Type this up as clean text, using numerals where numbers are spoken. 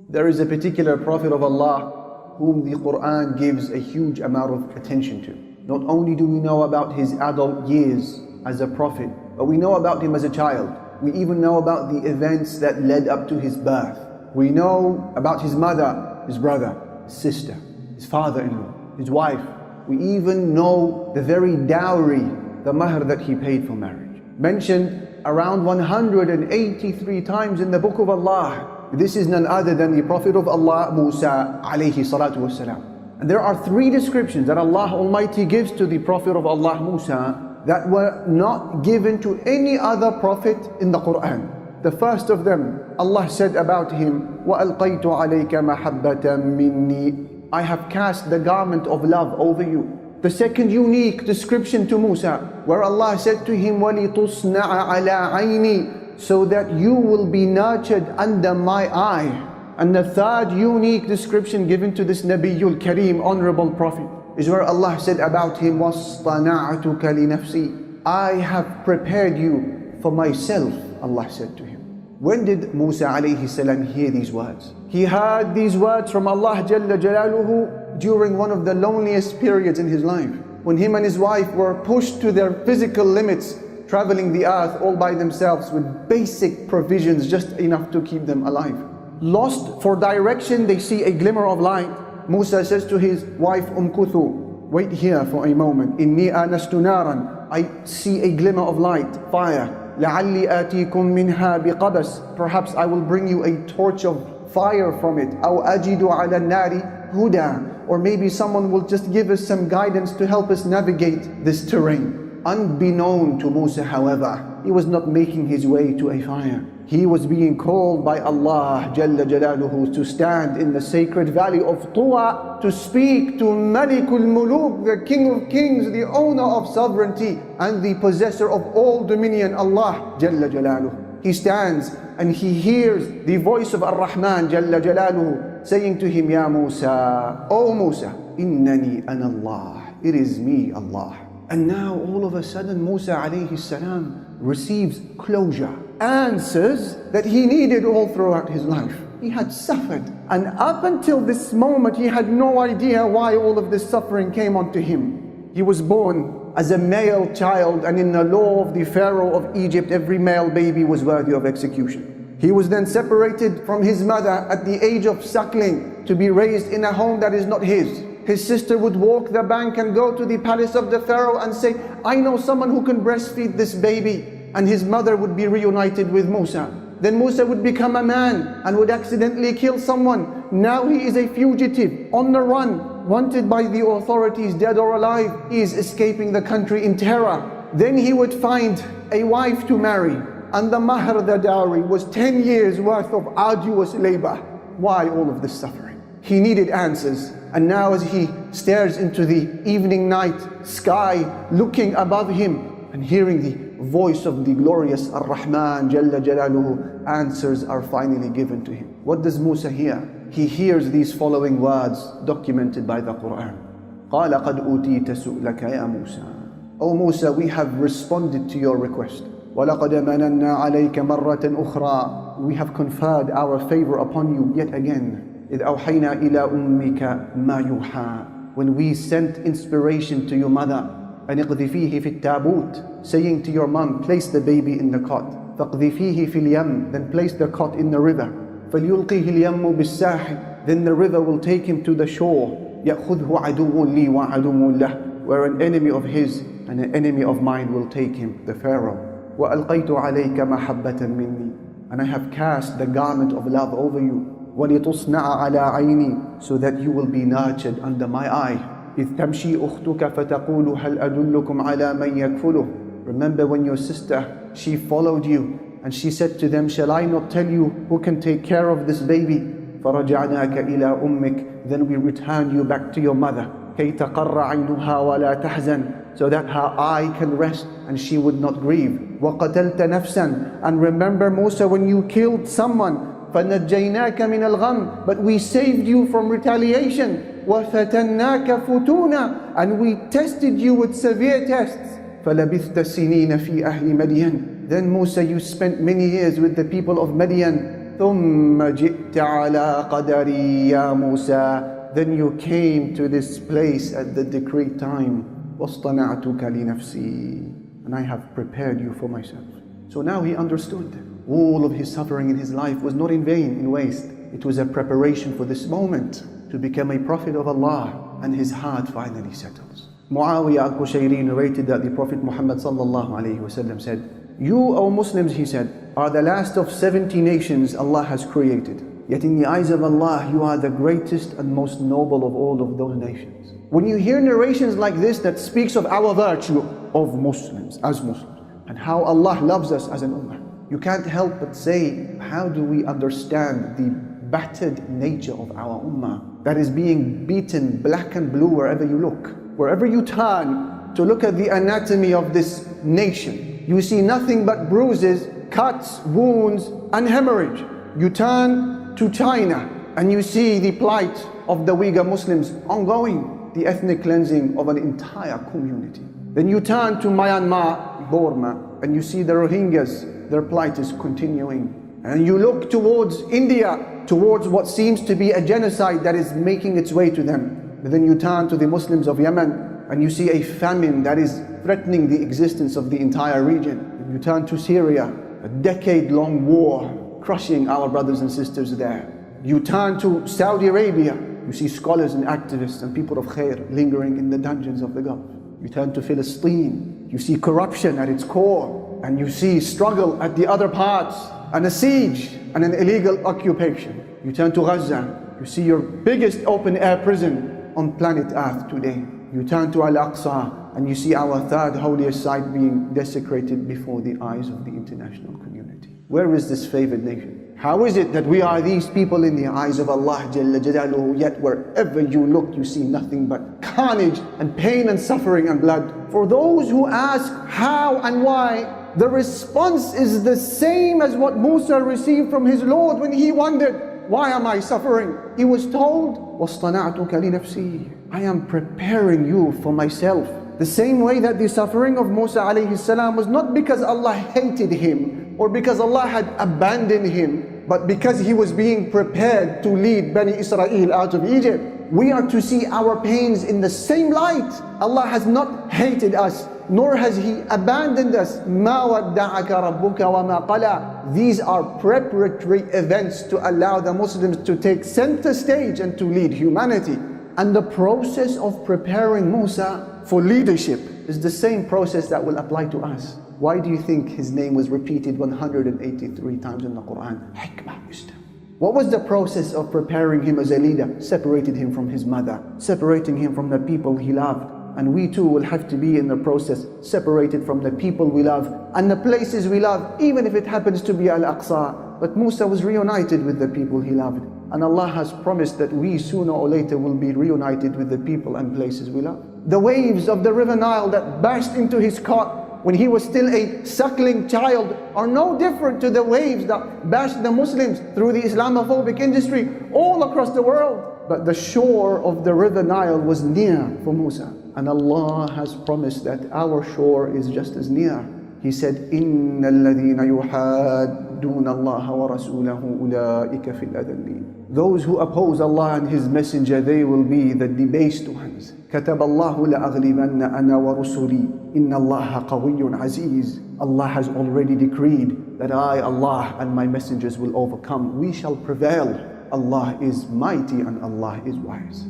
There is a particular Prophet of Allah whom the Quran gives a huge amount of attention to. Not only do we know about his adult years as a Prophet, but we know about him as a child. We even know about the events that led up to his birth. We know about his mother, his brother, his sister, his father-in-law, his wife. We even know the very dowry, the mahr that he paid for marriage. Mentioned around 183 times in the book of Allah. This is none other than the Prophet of Allah, Musa alayhi salatu wasalam. And there are three descriptions that Allah Almighty gives to the Prophet of Allah, Musa, that were not given to any other Prophet in the Quran. The first of them, Allah said about him, وَأَلْقَيْتُ عَلَيْكَ مَحَبَّةً مِّنِّي, I have cast the garment of love over you. The second unique description to Musa, where Allah said to him, وَلِتُصْنَعَ عَلَىٰ عَيْنِي, so that you will be nurtured under my eye. And the third unique description given to this Nabiyul Kareem, honorable Prophet, is where Allah said about him, وَاصْطَنَعْتُكَ لِنَفْسِي, I have prepared you for myself, Allah said to him. When did Musa alayhi salam hear these words? He heard these words from Allah Jalla Jalaluhu during one of the loneliest periods in his life, when him and his wife were pushed to their physical limits, traveling the earth all by themselves with basic provisions, just enough to keep them alive. Lost for direction, they see a glimmer of light. Musa says to his wife Kuthu, wait here for a moment. Inni anastu naran, I see a glimmer of light, fire. لَعَلِّي آتِيكُم مِّنْهَا بِقَبَسٍ, perhaps I will bring you a torch of fire from it. أَوْ أَجِدُ عَلَى النَّارِ هُدًى, or maybe someone will just give us some guidance to help us navigate this terrain. Unbeknown to Musa, however, he was not making his way to a fire. He was being called by Allah Jalla Jalaluhu to stand in the sacred valley of Tuwa to speak to Malikul Muluk, the King of Kings, the owner of sovereignty and the possessor of all dominion, Allah Jalla Jalaluhu. He stands and he hears the voice of Ar-Rahman Jalla Jalaluhu saying to him, Ya Musa, O Musa, Innani ana Allah, it is me, Allah. And now all of a sudden Musa alayhi salam receives closure, answers that he needed all throughout his life. He had suffered, and up until this moment he had no idea why all of this suffering came onto him. He was born as a male child, and in the law of the Pharaoh of Egypt, every male baby was worthy of execution. He was then separated from his mother at the age of suckling to be raised in a home that is not his. His sister would walk the bank and go to the palace of the Pharaoh and say, I know someone who can breastfeed this baby. And his mother would be reunited with Musa. Then Musa would become a man and would accidentally kill someone. Now he is a fugitive, on the run, wanted by the authorities, dead or alive. He is escaping the country in terror. Then he would find a wife to marry. And the mahr, the dowry, was 10 years worth of arduous labor. Why all of this suffering? He needed answers. And now as he stares into the evening night sky, looking above him and hearing the voice of the glorious Ar-Rahman Jalla Jalaluhu, answers are finally given to him. What does Musa hear? He hears these following words documented by the Quran. قَالَ قَدْ أُوتِيتَ سُؤْلَكَ يَا مُوسَى, O Musa, we have responded to your request. وَلَقَدْ مَنَنَّا عَلَيْكَ مَرَّةً أُخْرَى, we have conferred our favor upon you yet again. إِذْ أَوْحَيْنَا إِلَىٰ أُمِّكَ مَا يُوحَىٰ, when we sent inspiration to your mother, أَنِ اقْذِفِيهِ فِي التَّابُوتِ, saying to your mom, place the baby in the cot. فَاقْذِفِيهِ فِي الْيَمِّ, then place the cot in the river. فَلْيُلْقِهِ الْيَمُّ بِالسَّاحِلِ, then the river will take him to the shore. يَأْخُذْهُ عَدُوٌّ لِي وَعَدُوٌّ لَهُ, where an enemy of his and an enemy of mine will take him, the Pharaoh. وَأَلْقَيْتُ عَلَيْكَ مَحَبَّةً مِّنِّي, and I have cast the garment of love over you. وَلِتُصْنَعَ عَلَىٰ عَيْنِي, so that you will be nurtured under my eye. إِذْ تَمْشِي أُخْتُكَ فَتَقُولُ هَلْ أَدُلُّكُمْ عَلَىٰ مَنْ يَكْفُلُهُ, remember when your sister, she followed you and she said to them, shall I not tell you who can take care of this baby? فَرَجَعْنَاكَ إِلَىٰ أُمِّكَ, then we return you back to your mother. كَيْ تَقَرَّ عَيْنُهَا وَلَا تَحْزَنْ, so that her eye can rest and she would not grieve. وَقَتَلْتَ نَفْسًا, and remember Musa when you killed someone, فَنَجَّيْنَاكَ مِنَ الْغَمِّ, but we saved you from retaliation. وَفَتَنَّاكَ فُتُونًا, and we tested you with severe tests. فَلَبِثْتَ سِنِينَ فِي أَهْلِ مَدْيَنَ, then Musa, you spent many years with the people of Madian. ثم جئت على قدري يا موسى. Then you came to this place at the decreed time. واصطنعتك لنفسي. And I have prepared you for myself. So now he understood. All of his suffering in his life was not in vain, in waste. It was a preparation for this moment to become a prophet of Allah, and his heart finally settles. Muawiyah al-Qushayri narrated that the Prophet Muhammad sallallahu alayhi wasallam said, "You, O Muslims," he said, "are the last of 70 nations Allah has created. Yet in the eyes of Allah, you are the greatest and most noble of all of those nations." When you hear narrations like this that speaks of our virtue of Muslims, as Muslims, and how Allah loves us as an ummah, you can't help but say, how do we understand the battered nature of our ummah that is being beaten black and blue wherever you look? Wherever you turn to look at the anatomy of this nation, you see nothing but bruises, cuts, wounds, and hemorrhage. You turn to China and you see the plight of the Uyghur Muslims ongoing, the ethnic cleansing of an entire community. Then you turn to Myanmar, Burma, and you see the Rohingyas, their plight is continuing. And you look towards India, towards what seems to be a genocide that is making its way to them. But then you turn to the Muslims of Yemen and you see a famine that is threatening the existence of the entire region. You turn to Syria, a decade-long war crushing our brothers and sisters there. You turn to Saudi Arabia, you see scholars and activists and people of khair lingering in the dungeons of the Gulf. You turn to Palestine, you see corruption at its core, and you see struggle at the other parts, and a siege and an illegal occupation. You turn to Gaza, you see your biggest open-air prison on planet Earth today. You turn to Al-Aqsa and you see our third holiest site being desecrated before the eyes of the international community. Where is this favored nation? How is it that we are these people in the eyes of Allah Jalla Jalaluhu, yet wherever you look you see nothing but carnage and pain and suffering and blood? For those who ask how and why, the response is the same as what Musa received from his Lord when he wondered, why am I suffering? He was told, وَاصْطَنَعْتُكَ لِنَفْسِي, I am preparing you for myself. The same way that the suffering of Musa alayhi salam was not because Allah hated him or because Allah had abandoned him, but because he was being prepared to lead Bani Israel out of Egypt. We are to see our pains in the same light. Allah has not hated us, nor has He abandoned us. مَا وَدَّعَكَ رَبُّكَ وَمَا قَلَى. These are preparatory events to allow the Muslims to take center stage and to lead humanity. And the process of preparing Musa for leadership is the same process that will apply to us. Why do you think his name was repeated 183 times in the Quran? Hikmah, wisdom. What was the process of preparing him as a leader? Separated him from his mother, separating him from the people he loved. And we too will have to be in the process, separated from the people we love and the places we love, even if it happens to be Al-Aqsa. But Musa was reunited with the people he loved. And Allah has promised that we sooner or later will be reunited with the people and places we love. The waves of the river Nile that burst into his cot when he was still a suckling child are no different to the waves that bashed the Muslims through the Islamophobic industry all across the world. But the shore of the river Nile was near for Musa. And Allah has promised that our shore is just as near. He said, إِنَّ الَّذِينَ يُحَادُّونَ اللَّهَ وَرَسُولَهُ أُولَٰئِكَ فِي الْأَذَلِّينَ. Those who oppose Allah and His Messenger, they will be the debased ones. كَتَبَ اللَّهُ لَأَغْلِبَنَّ أَنَا وَرُسُلِي إِنَّ اللَّهَ قَوِيٌّ عَزِيزٌ. Allah has already decreed that I, Allah, and my messengers will overcome. We shall prevail. Allah is mighty and Allah is wise.